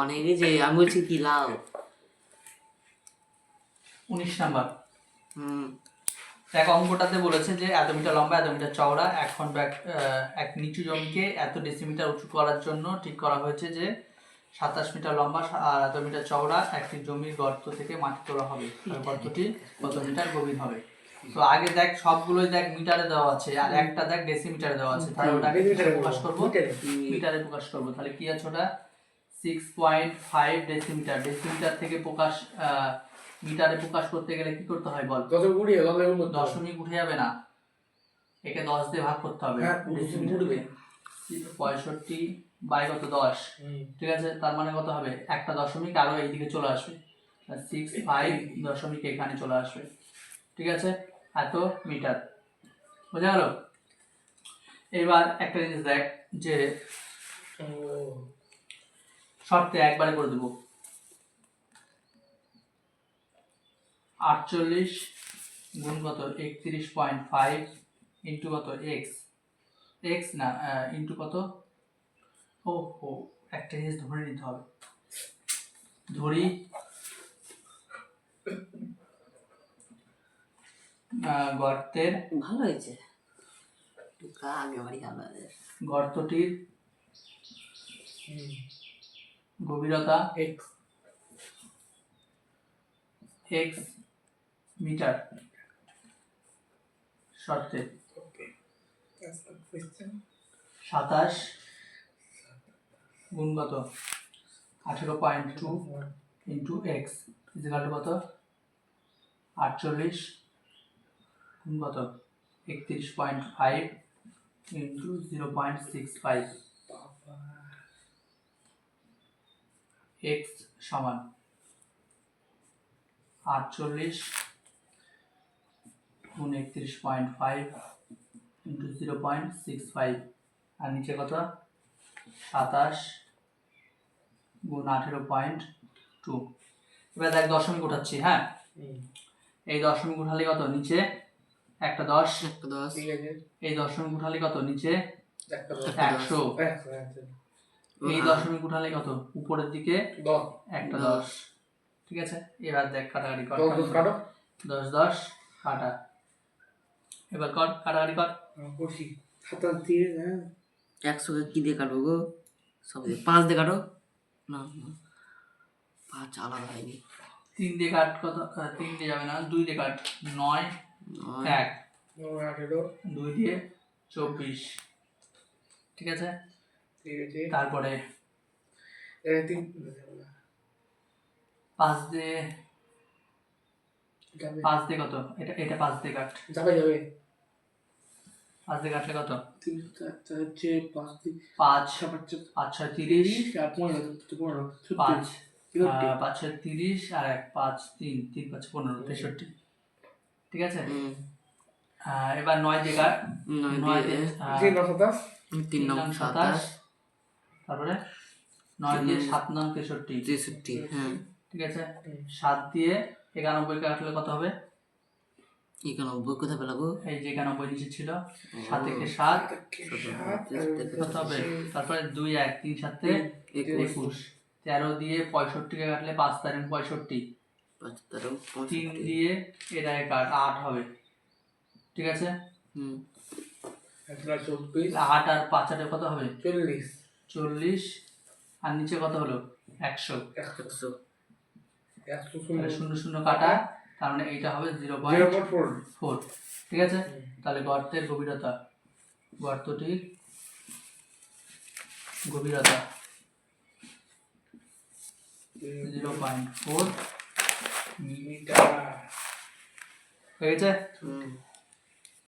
অনেকে যে আমি বলছি কি লাও 19 নাম্বার। এক অঙ্কটাতে বলেছে যে এত মিটার লম্বা এত মিটার চওড়া এক খণ্ড এক নিচু জমিকে এত ডেসিমিটার উঁচু করার জন্য ঠিক করা হয়েছে যে 27 মিটার লম্বা আর এত মিটার চওড়া একটি জমির গর্ত থেকে মাটি তোলা হবে। গর্তটি কত মিটার গভীর হবে? তো আগে দেখ সবগুলোই দেখ মিটারে দেওয়া আছে আর একটা দেখ ডেসিমিটারে দেওয়া আছে, তাহলে ওটাকে প্রকাশ করব মিটারে প্রকাশ করব। তাহলে কি আছে ওটা 6.5 ডেসিমিটার। ডেসিমিটার থেকে প্রকাশ মিটারে প্রকাশ করতে গেলে কি করতে হয় বল? দশমিক উঠে যাবে না, একে 10 দিয়ে ভাগ করতে হবে। 65 বাই কত 10, ঠিক আছে? তার মানে কত হবে একটা দশমিক আরো এইদিকে চলে আসবে, 65 দশমিক এখানে চলে আসবে, ঠিক আছে? এত মিটার বোঝা গেল? এবার একটা জিনিস দেখ যে শর্তে একবারে করে দেবো 48 গুণ কত 31.5 ইন্টু কত এক্স না ইন্টু কত, ও একটা জিনিস ধরে নিতে হবে, ধরি গর্তের ভালো হয়েছে গর্তটির গভীরতা x মিটার শর্তে 27 গুণ কত 18.2 ইন্টু এক্স ইজিক্যাল টু কত 48 গুণ কত 31.5 ইন্টু 0.65 এক্স সমান 48 গুণ 31.5 ইন্টু 0.65 আর নিচে কত 27 গুণ 18.2। এবার দেখ দশমিক উঠাচ্ছি, হ্যাঁ এই দশমিক উঠালে কত নিচে একটা 10, এই দশমিক উঠালে কত নিচে 100, এই দশমিক উঠালে কত উপরের দিকে একটা 10, ঠিক আছে? এবার দেখ কাটাকাটি কর, 10 10 কাটা, এবার কর কাটাকাটি কর। 100 কি দিয়ে কাটবো গো? সব 5 দিয়ে কাটো না, 5 আলাদা হয়নি, 3 দিয়ে কাট কত 3 দিয়ে যাবে না, 2 দিয়ে কাট 9 1 2 দিয়ে 24, ঠিক আছে? তারপরে 5 দিয়ে কত এটা 5 দিয়ে কাট যাবে 5 দিয়ে কাটলে কত 5 5 6 30 5 5 6 30 আর 1 5 3 3 5 15 63, ঠিক আছে? এবার 9 দিয়ে কাট, 9 দিয়ে 3 9 27, তারপরে 9 দিয়ে 7 9 63, হ্যাঁ ঠিক আছে? 7 দিয়ে 91 কাটলে কত হবে? 91 কোথায় পেলাবো? এই যে 91 নিচে ছিল, 7 থেকে 7 কত হবে? তারপরে 2 1 3 7 21, 13 দিয়ে 65 কে কাটলে 5 13 65, 3 দিয়ে এটাকে কাট 8 হবে, ঠিক আছে? 8 আর 5 আর কত হবে 40, আর নিচে কত হলো 100, 0 0 কাটা, তার মানে এইটা হবে 0.4, ঠিক আছে? তাহলে গর্তের গভীরতা, গর্তটির গভীরতা 0.4 মিটার হয়ে গেছে।